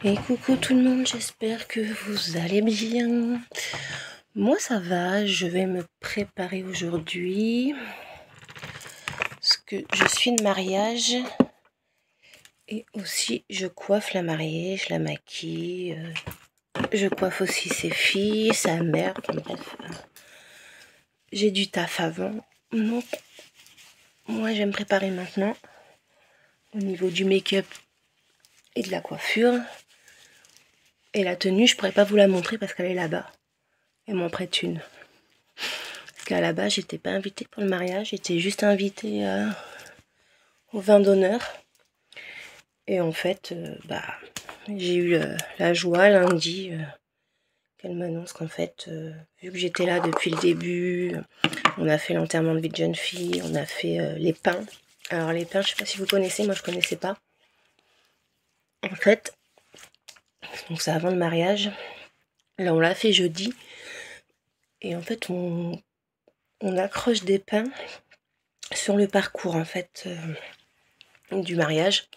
Et coucou tout le monde, j'espère que vous allez bien. Moi ça va, je vais me préparer aujourd'hui. Parce que je suis de mariage. Et aussi je coiffe la mariée, je la maquille. Je coiffe aussi ses filles, sa mère. Bref, j'ai du taf avant. Donc moi je vais me préparer maintenant. Au niveau du make-up et de la coiffure. Et la tenue, je pourrais pas vous la montrer parce qu'elle est là-bas. Elle m'en prête une. Parce qu'à la base, j'étais pas invitée pour le mariage, j'étais juste invitée au vin d'honneur. Et en fait, j'ai eu la joie lundi qu'elle m'annonce qu'en fait, vu que j'étais là depuis le début, on a fait l'enterrement de vie de jeune fille, on a fait les pains. Alors les pains, je sais pas si vous connaissez, moi je connaissais pas. En fait, donc c'est avant le mariage. Là, on l'a fait jeudi. Et en fait, on accroche des pains sur le parcours en fait du mariage.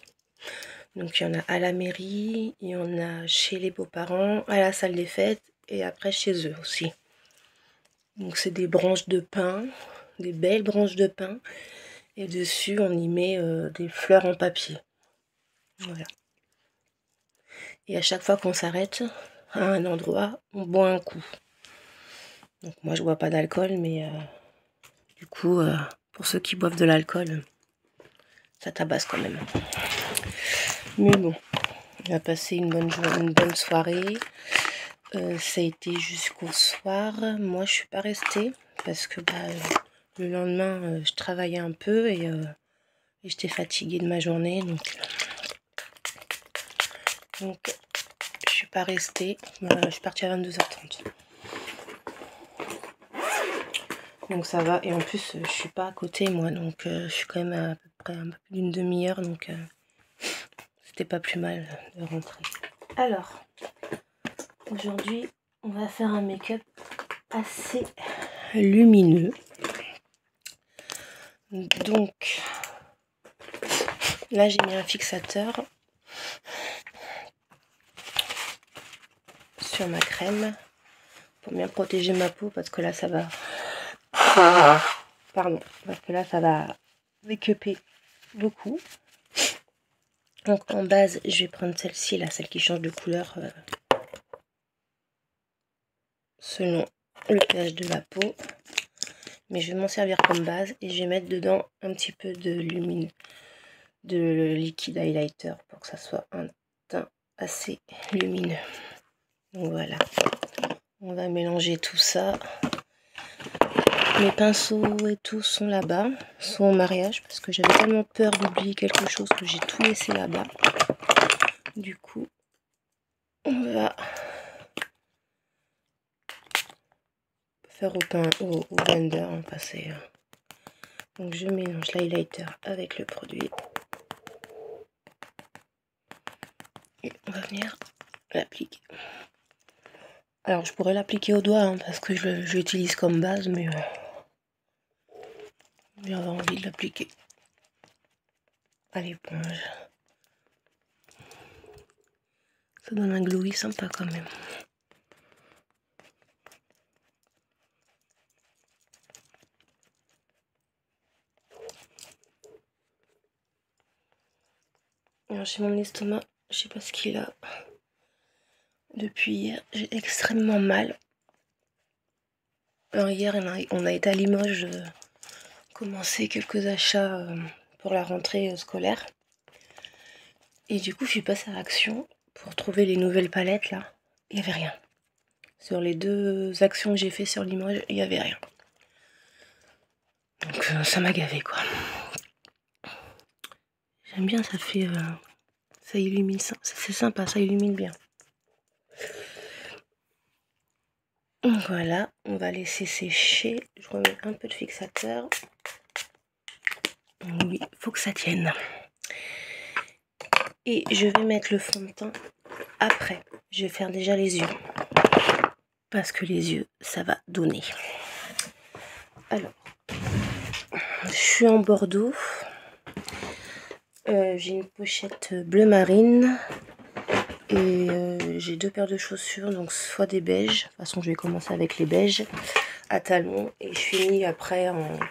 Donc il y en a à la mairie, il y en a chez les beaux-parents, à la salle des fêtes et après chez eux aussi. Donc c'est des branches de pin, des belles branches de pin. Et dessus on y met des fleurs en papier. Voilà. Et à chaque fois qu'on s'arrête à un endroit, on boit un coup. Donc moi je bois pas d'alcool, mais du coup pour ceux qui boivent de l'alcool, ça tabasse quand même. Mais bon, on a passé une bonne soirée. Ça a été jusqu'au soir. Moi, je suis pas restée parce que le lendemain, je travaillais un peu et j'étais fatiguée de ma journée. Donc je suis pas restée. Je suis partie à 22h30. Donc ça va. Et en plus, je suis pas à côté, moi. Donc je suis quand même à peu près un peu plus d'une demi-heure. Donc c'était pas plus mal de rentrer. Alors, aujourd'hui, on va faire un make-up assez lumineux. Donc là j'ai mis un fixateur sur ma crème pour bien protéger ma peau parce que là ça va make-upper beaucoup. Donc en base je vais prendre celle-ci là, celle qui change de couleur selon le pH de la peau, mais je vais m'en servir comme base et je vais mettre dedans un petit peu de liquide highlighter pour que ça soit un teint assez lumineux. Donc voilà, on va mélanger tout ça. Mes pinceaux et tout sont là-bas, sont au mariage parce que j'avais tellement peur d'oublier quelque chose que j'ai tout laissé là-bas. Du coup, on va faire au blender, passer. Donc je mélange l'highlighter avec le produit. Et on va venir l'appliquer. Alors je pourrais l'appliquer au doigt parce que je l'utilise comme base, mais j'avais envie de l'appliquer à l'éponge. Ça donne un glowy sympa quand même. Alors j'ai mon estomac, je sais pas ce qu'il a. Depuis hier, j'ai extrêmement mal. Alors hier, on a été à Limoges commencer quelques achats pour la rentrée scolaire. Et du coup, je suis passée à Action pour trouver les nouvelles palettes là. Il n'y avait rien. Sur les 2 actions que j'ai fait sur Limoges, il n'y avait rien. Donc ça m'a gavé quoi. J'aime bien, ça fait... ça illumine, c'est sympa, ça illumine bien. Voilà, on va laisser sécher. Je remets un peu de fixateur. Oui, il faut que ça tienne. Et je vais mettre le fond de teint après. Je vais faire déjà les yeux. Parce que les yeux, ça va donner. Alors, je suis en Bordeaux. J'ai une pochette bleu marine. Et j'ai 2 paires de chaussures, donc soit des beiges, de toute façon je vais commencer avec les beiges à talons et je finis après en des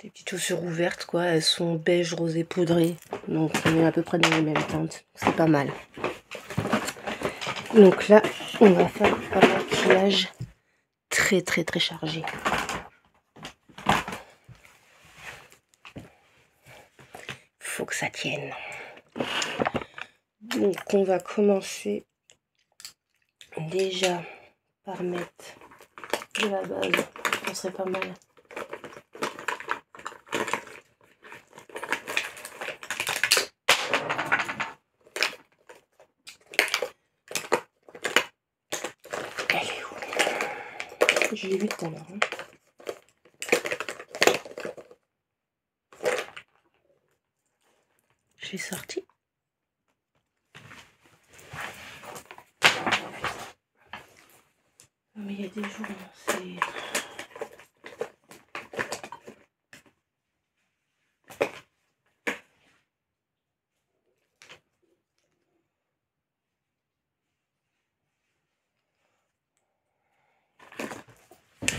petites chaussures ouvertes quoi. Elles sont beige rosé poudré, donc on est à peu près dans les mêmes teintes, c'est pas mal. Donc là on va faire un maquillage très chargé. Faut que ça tienne. Donc on va commencer déjà par mettre de la base, ça serait pas mal. Elle est où? Je l'ai vu tout à l'heure. Hein. Je l'ai sorti. Mais il y a des jours, c'est...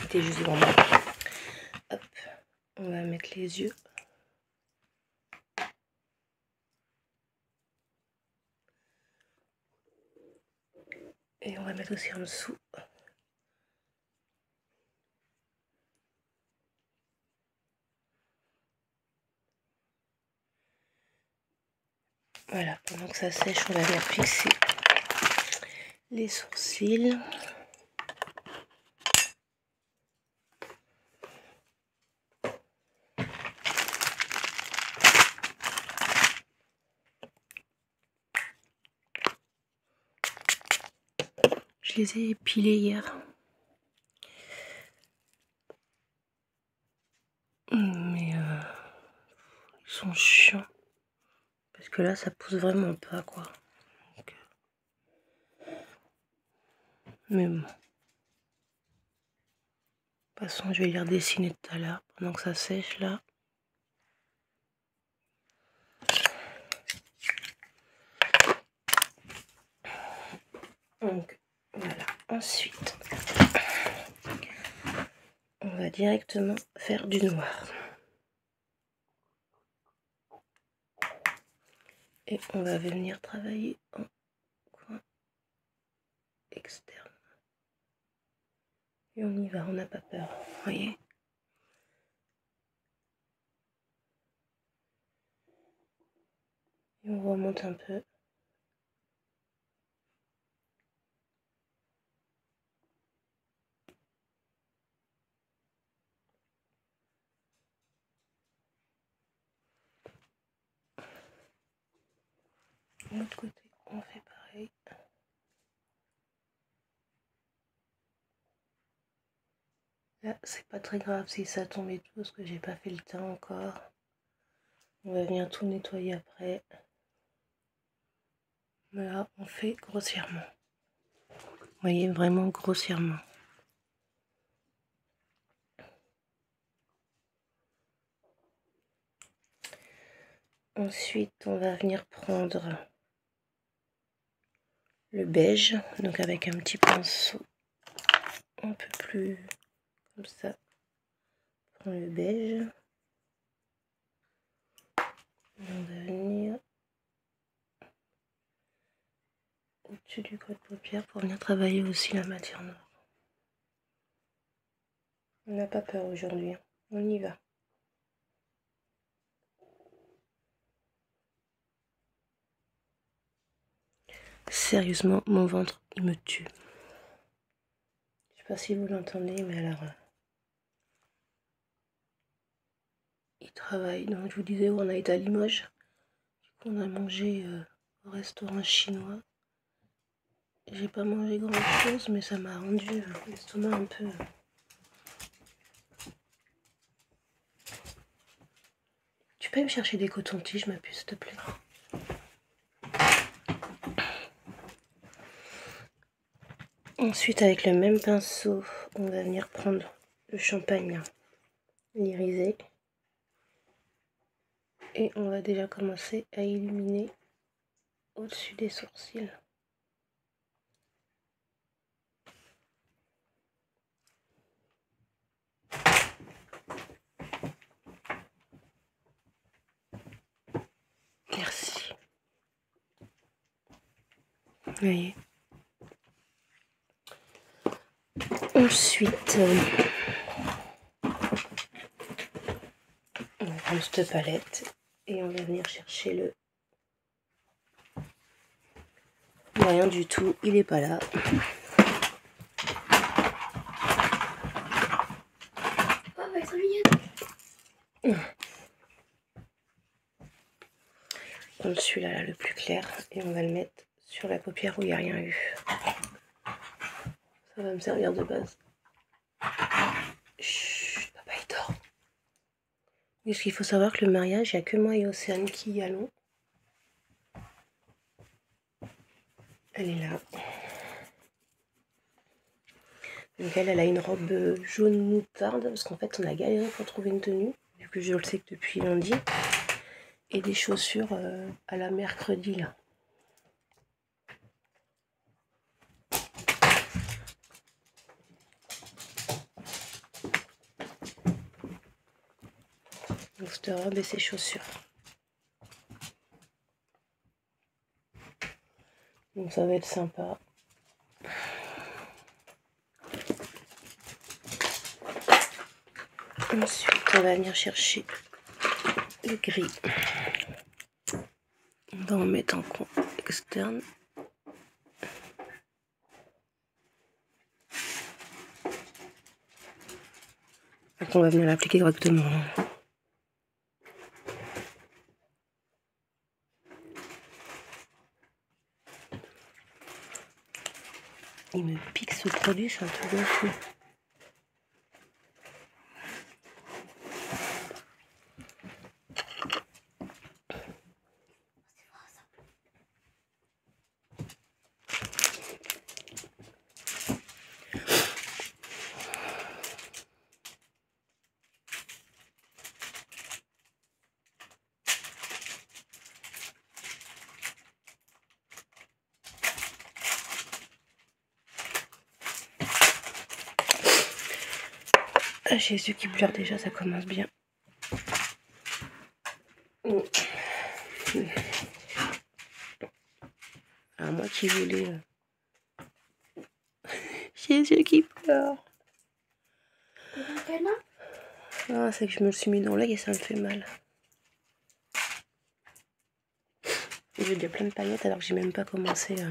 C'était juste devant moi. Hop, on va mettre les yeux. Et on va mettre aussi en dessous. Voilà, pendant que ça sèche, on va venir fixer les sourcils. Je les ai épilés hier. Mais ils sont chiants. Parce que là, ça pousse vraiment pas, quoi. Donc, mais bon. De toute façon, je vais les redessiner tout à l'heure, pendant que ça sèche, là. Donc, voilà. Ensuite, on va directement faire du noir. Et on va venir travailler en coin externe. Et on y va, on n'a pas peur, vous voyez. Et on remonte un peu. De l'autre côté, on fait pareil. Là, c'est pas très grave si ça tombe et tout, parce que j'ai pas fait le temps encore. On va venir tout nettoyer après. Mais là, on fait grossièrement. Vous voyez, vraiment grossièrement. Ensuite, on va venir prendre le beige, donc avec un petit pinceau un peu plus comme ça. On prend le beige. On va venir au-dessus du creux de paupière pour venir travailler aussi la matière noire. On n'a pas peur aujourd'hui, hein. On y va. Sérieusement, mon ventre, il me tue. Je sais pas si vous l'entendez, mais alors... il travaille. Donc je vous disais où on a été à Limoges. On a mangé au restaurant chinois. J'ai pas mangé grand chose, mais ça m'a rendu l'estomac un peu... Tu peux me chercher des cotons-tiges, ma puce, s'il te plaît? Ensuite, avec le même pinceau, on va venir prendre le champagne irisé. Et on va déjà commencer à illuminer au-dessus des sourcils. Merci. Vous voyez. Ensuite, on va prendre cette palette et on va venir chercher le... Rien du tout, il n'est pas là. On celui-là là, le plus clair et on va le mettre sur la paupière où il n'y a rien eu. Ça va me servir de base. Chut, papa il dort. Parce qu'il faut savoir que le mariage, il n'y a que moi et Océane qui y allons. Elle est là. Donc elle a une robe jaune moutarde parce qu'en fait on a galéré pour trouver une tenue, vu que je le sais que depuis lundi. Et des chaussures à la mercredi là. Donc cette robe et ses chaussures. Donc ça va être sympa. Ensuite on va venir chercher le gris. On va en mettre en coin externe. Donc on va venir l'appliquer correctement. Il me pique ce produit, c'est un truc de fou. Ah, j'ai les yeux qui pleurent déjà, ça commence bien. Ah, moi qui voulais... J'ai les yeux qui pleurent. Ah, c'est que je me suis mis dans l'œil et ça me fait mal. J'ai déjà plein de paillettes alors que j'ai même pas commencé à...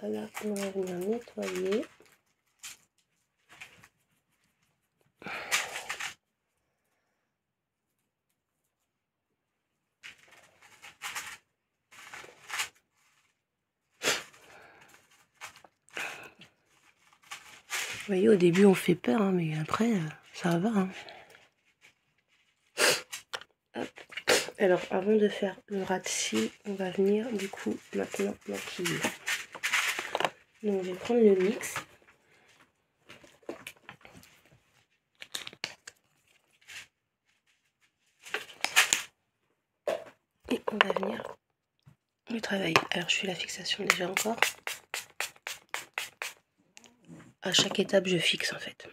Là, on va venir nettoyer. Vous voyez, au début on fait peur, hein, mais après ça va. Hein. Hop. Alors avant de faire le ras de cils, on va venir du coup maintenant maquiller. Donc je vais prendre le NYX. Et on va venir le travailler. Alors je fais la fixation déjà encore. À chaque étape je fixe en fait.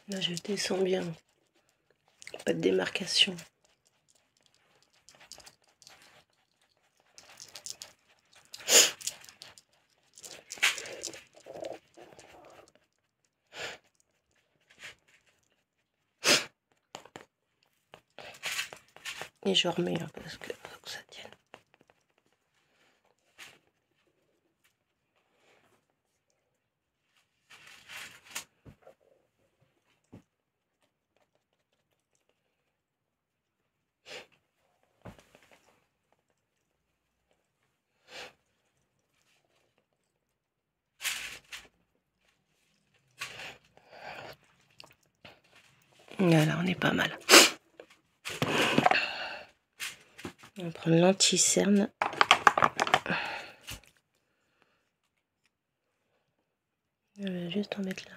Là je descends bien. Pas de démarcation. Et je remets parce que faut que ça tienne. Voilà, on est pas mal. On va prendre l'anti-cerne. Je vais juste en mettre là.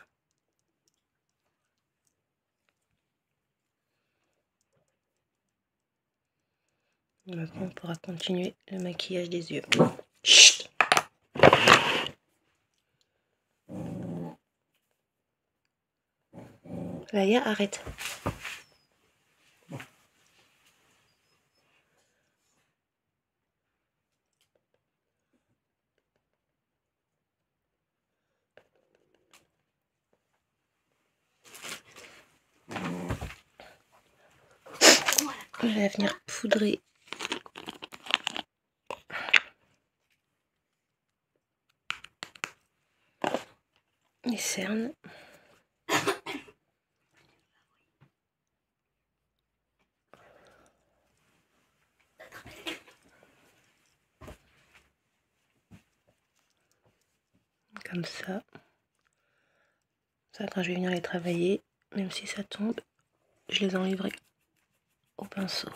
Maintenant, on pourra continuer le maquillage des yeux. Chut. Laïa, arrête. Je vais venir poudrer les cernes. Comme ça. Ça, quand je vais venir les travailler, même si ça tombe, je les enlèverai au pinceau.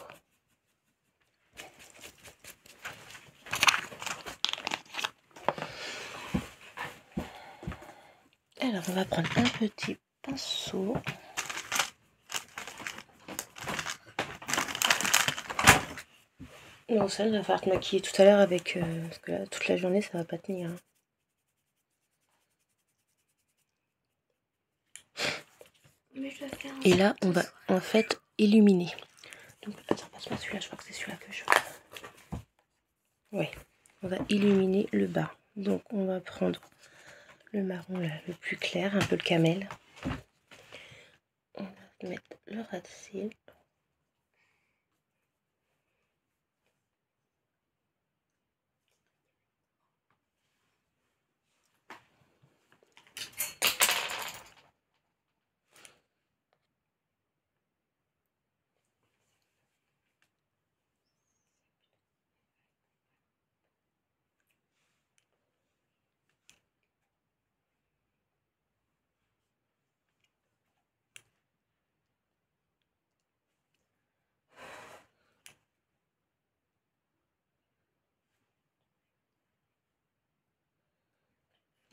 Alors, on va prendre un petit pinceau. Non, ça, il va falloir te maquiller tout à l'heure avec... parce que là, toute la journée, ça va pas tenir. Hein. Et là, on va en fait illuminer. Donc, attends, passe-moi celui-là, je crois que c'est celui-là que je veux. Ouais, on va illuminer le bas. Donc, on va prendre le marron là, le plus clair, un peu le camel. On va mettre le ras de cils.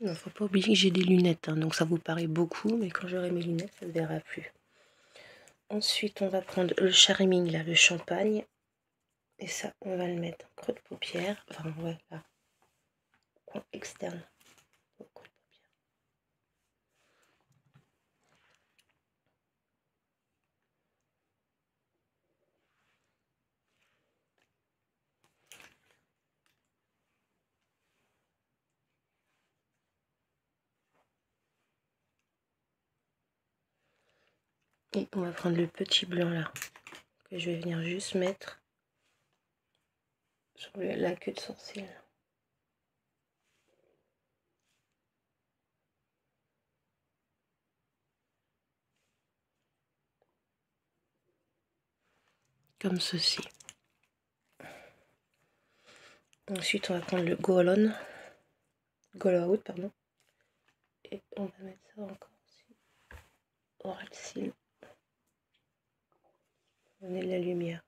Il ne faut pas oublier que j'ai des lunettes, hein, donc ça vous paraît beaucoup, mais quand j'aurai mes lunettes, ça ne se verra plus. Ensuite, on va prendre le Charming, là, le champagne. Et ça, on va le mettre en creux de paupière. Enfin, ouais, là. Coin externe. Au creux de paupière. Et on va prendre le petit blanc, là. Que je vais venir juste mettre sur la queue de sourcil. Comme ceci. Ensuite, on va prendre le Go Out, pardon. Et on va mettre ça encore aussi. Oral Seal. Donner de la lumière.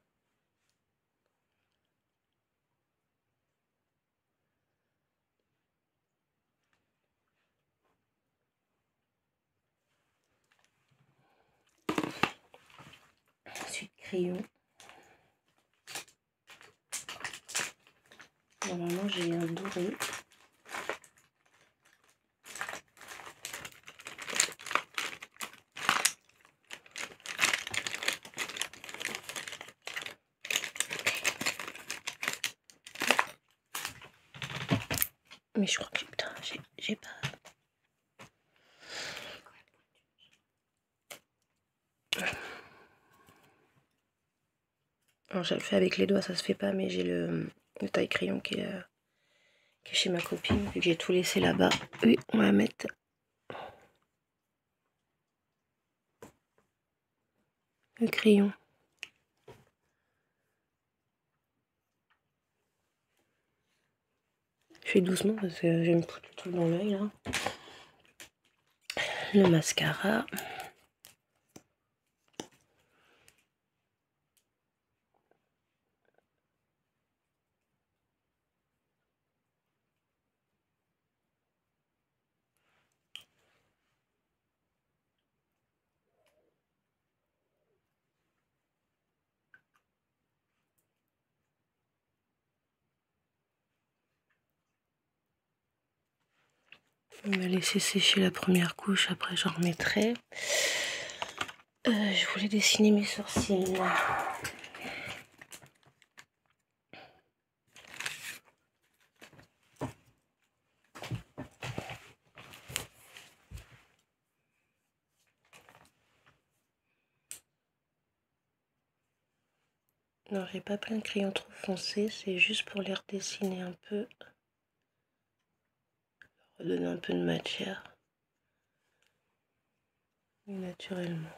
Ensuite, crayon. Normalement, j'ai un doré. Mais je crois que j'ai pas. Alors je le fais avec les doigts, ça se fait pas, mais j'ai le taille crayon qui est chez ma copine, vu que j'ai tout laissé là-bas. Oui, on va mettre le crayon. Je fais doucement parce que je vais me foutre tout dans l'œil là. Le mascara. On va laisser sécher la première couche, après j'en remettrai. Je voulais dessiner mes sourcils. Non, j'ai pas plein de crayons trop foncés, c'est juste pour les redessiner un peu. Redonner un peu de matière. Naturellement.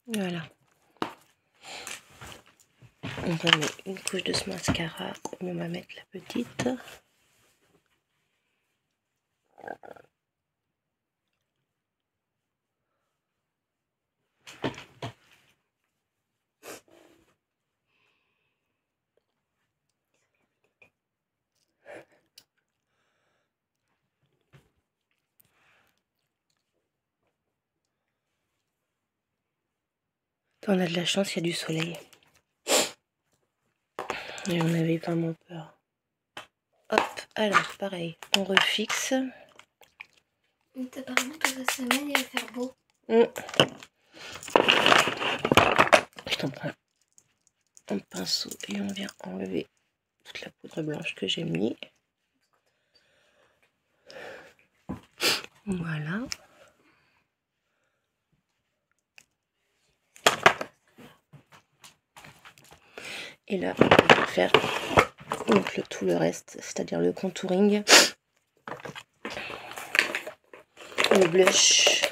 Voilà. On va mettre une couche de ce mascara, mais on va mettre la petite. On a de la chance, il y a du soleil. Et on avait vraiment peur. Hop, alors pareil, on refixe. Apparemment toute la semaine il va faire beau. Je t'en prends un pinceau et on vient enlever toute la poudre blanche que j'ai mis. Voilà. Et là, on va faire donc tout le reste, c'est-à-dire le contouring, le blush,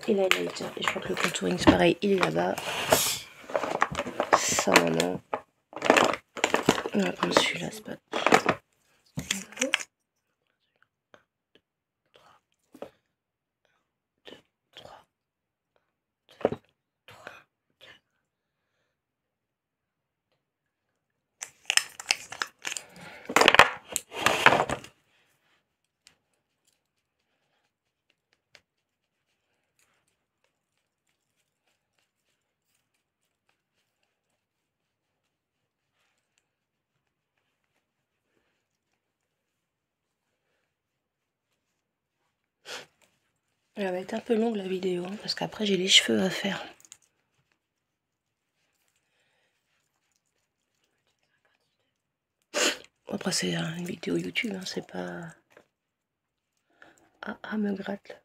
et l'highlighter. Et je crois que le contouring, c'est pareil, il est là-bas. Ça, maintenant. On va prendre celui-là, c'est pas... Elle va être un peu longue la vidéo, hein, parce qu'après j'ai les cheveux à faire. Après c'est une vidéo YouTube, hein, c'est pas... Ah, me gratte.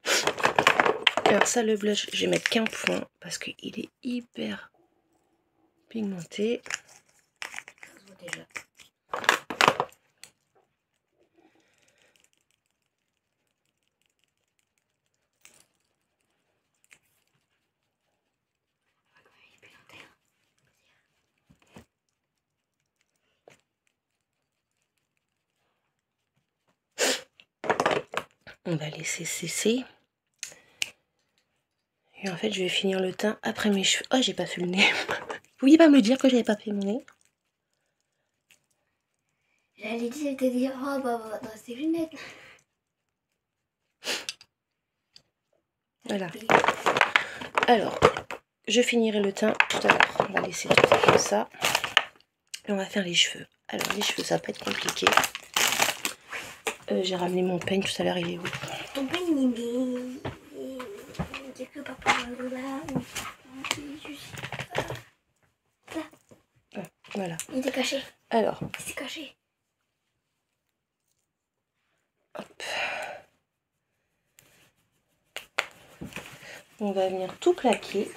Alors ça, le blush, je vais mettre qu'un point, parce qu'il est hyper pigmenté. Déjà. On va laisser cesser. Et en fait, je vais finir le teint après mes cheveux. Oh, j'ai pas fait le nez. Vous pouviez pas me dire que j'avais pas fait mon nez? J'allais Lydie, elle t'a dit, oh bah, dans ses lunettes. Voilà. Alors, je finirai le teint tout à l'heure. On va laisser tout ça comme ça. Et on va faire les cheveux. Alors, les cheveux, ça va pas être compliqué. J'ai ramené mon peigne tout à l'heure, il est où? Ton peigne, il est quelque part par là. Voilà. Il était caché. Alors. Il s'est caché. Hop. On va venir tout plaquer.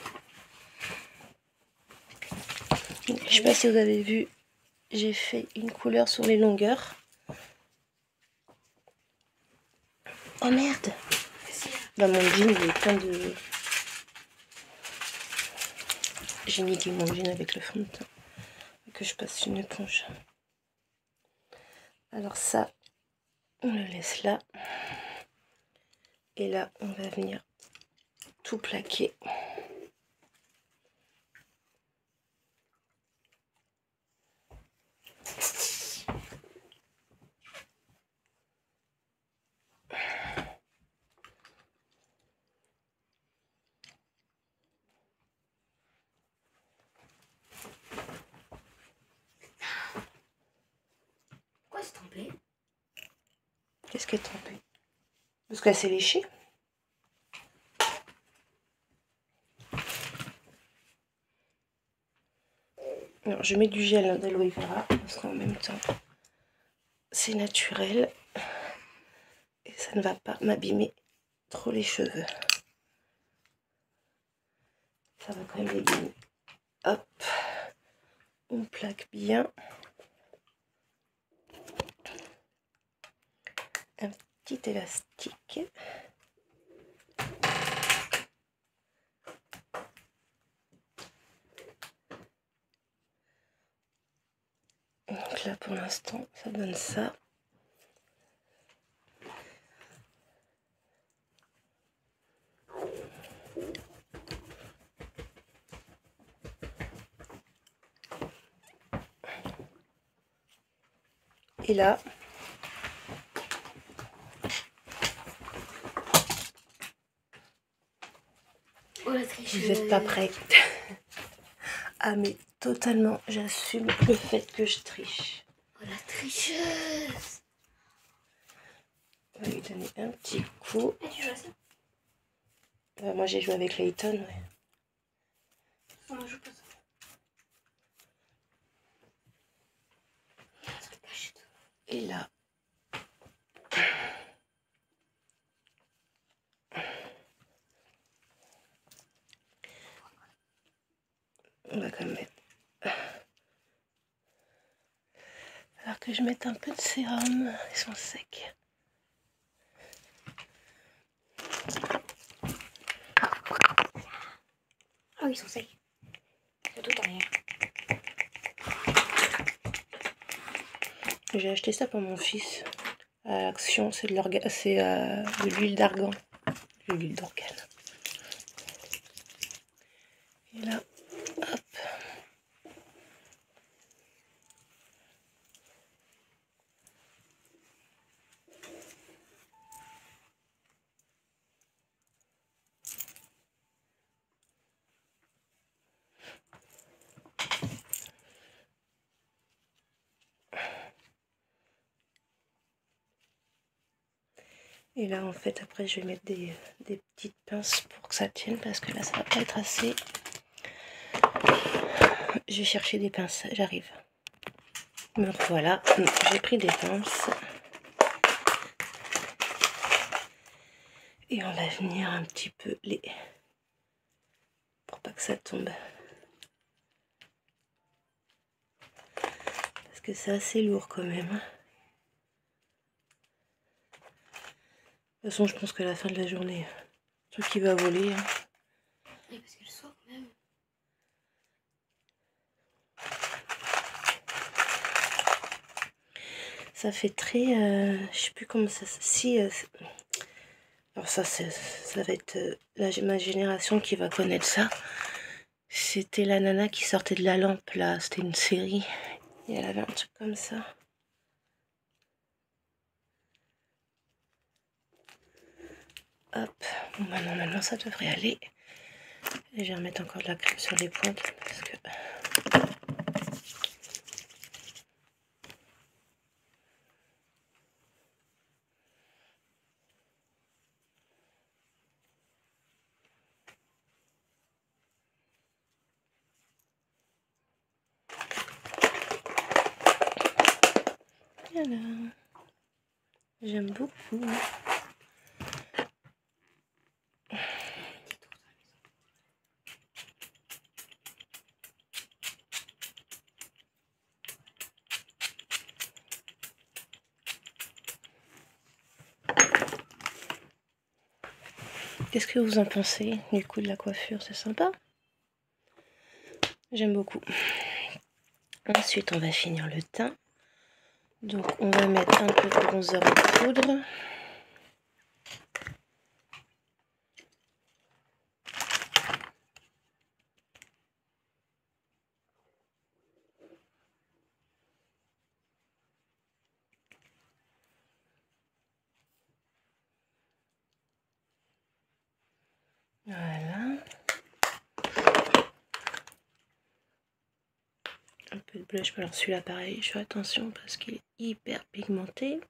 Je sais pas si vous avez vu, j'ai fait une couleur sur les longueurs. Oh merde! Bah mon jean il est plein de... J'ai niqué mon jean avec le fond de teint. Que je passe une éponge. Alors ça, on le laisse là. Et là, on va venir tout plaquer. Pourquoi c'est trempé? Qu'est-ce qui est trempé? Parce qu'elle s'est léchée. Alors, je mets du gel d'aloe vera parce qu'en même temps, c'est naturel et ça ne va pas m'abîmer trop les cheveux. Ça va quand même les gagner. Hop, on plaque bien. Un petit élastique. Donc là, pour l'instant, ça donne ça. Et là, Oh la tricheuse. vous n'êtes pas prêts. Ah mais totalement, j'assume le fait que je triche. Oh la tricheuse. On va lui donner un petit coup. Et tu joues à ça? Moi j'ai joué avec Layton, ouais. Non, je joue pas ça. Et là, on va quand même mettre... Alors que je mette un peu de sérum, ils sont secs. Ah oui, ils sont secs. C'est tout derrière. J'ai acheté ça pour mon fils à Action, c'est de l'huile d'argan. De l'huile d'organe. Et là, hop. Et là, en fait, après, je vais mettre des petites pinces pour que ça tienne, parce que là, ça va pas être assez. Je vais chercher des pinces, j'arrive. Me voilà, j'ai pris des pinces. Et on va venir un petit peu les... pour pas que ça tombe. Parce que c'est assez lourd quand même. De toute façon, je pense qu'à la fin de la journée, le truc qui va voler. Hein. Oui, parce que le soir, quand même. Ça fait très... je sais plus comment ça... Si... alors ça va être ma génération qui va connaître ça. C'était la nana qui sortait de la lampe, là. C'était une série. Et elle avait un truc comme ça. Bon, maintenant ça devrait aller. Et je vais remettre encore de la crème sur les pointes parce que... Voilà. J'aime beaucoup. Qu'est-ce que vous en pensez du coup de la coiffure? C'est sympa? J'aime beaucoup. Ensuite, on va finir le teint. Donc, on va mettre un peu de bronzer en poudre. Voilà. Un peu de blush. Alors celui-là pareil, je fais attention parce qu'il est hyper pigmenté.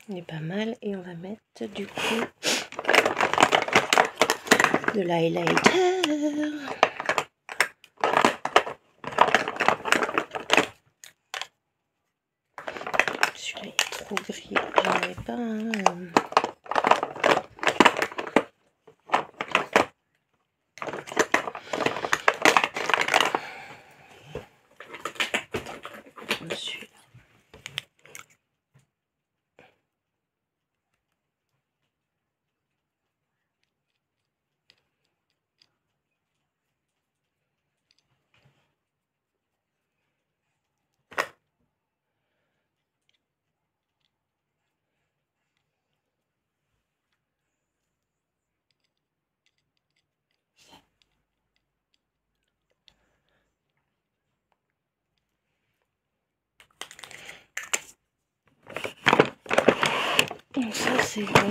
Il est pas mal et on va mettre du coup de l'highlighter. Celui-là est trop gris, j'en avais pas un. Celui-là. Donc ça c'est bon.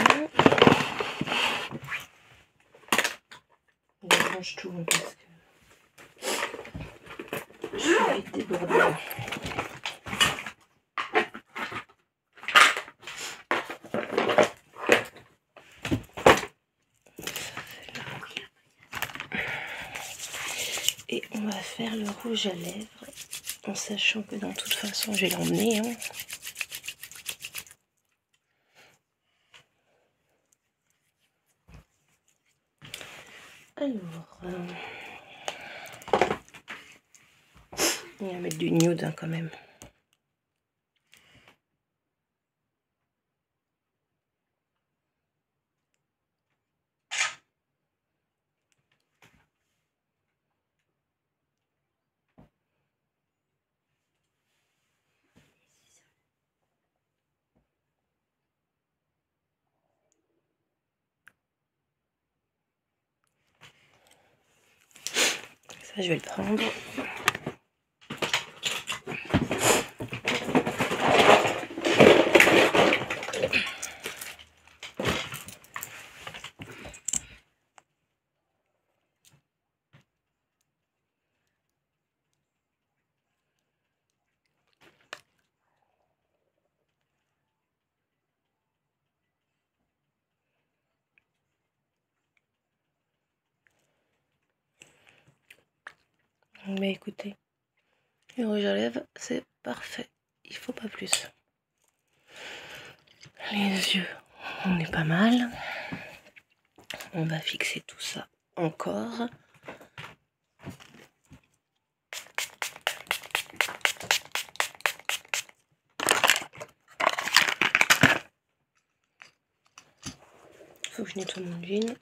On range tout parce que je suis vite débordée. Et on va faire le rouge à lèvres en sachant que dans toute façon je vais l'emmener. Hein. Alors, on va mettre du nude hein, quand même. Ça, je vais le prendre. Mais écoutez, le rouge à lèvres, c'est parfait. Il faut pas plus. Les yeux, on est pas mal. On va fixer tout ça encore. Faut que je nettoie mon huile.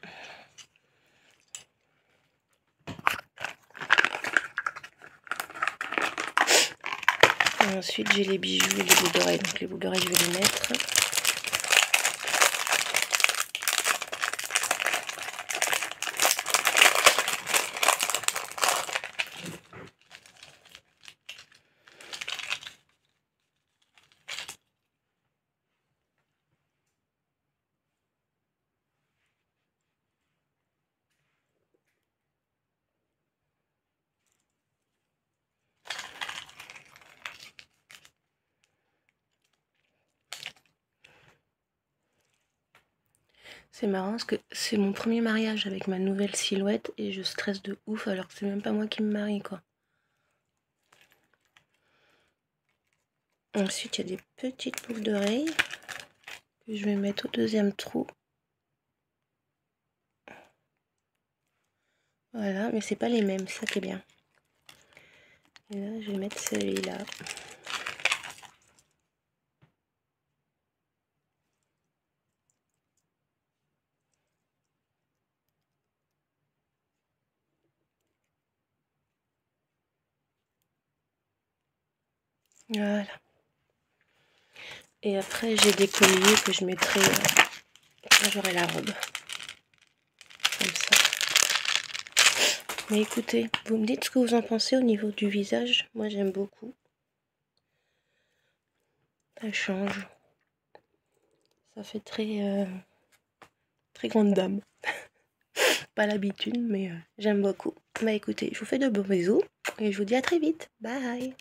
Et ensuite j'ai les bijoux et les boucles d'oreilles. Donc les boucles d'oreilles je vais les mettre. C'est marrant parce que c'est mon premier mariage avec ma nouvelle silhouette et je stresse de ouf alors que c'est même pas moi qui me marie quoi. Ensuite il y a des petites boucles d'oreilles que je vais mettre au deuxième trou. Voilà, mais c'est pas les mêmes, ça qui est bien. Et là je vais mettre celui-là. Voilà. Et après j'ai des colliers que je mettrai quand j'aurai la robe. Comme ça. Mais écoutez, vous me dites ce que vous en pensez au niveau du visage. Moi j'aime beaucoup. Ça change. Ça fait très grande dame. Pas l'habitude, mais j'aime beaucoup. Bah écoutez, je vous fais de beaux bisous et je vous dis à très vite. Bye!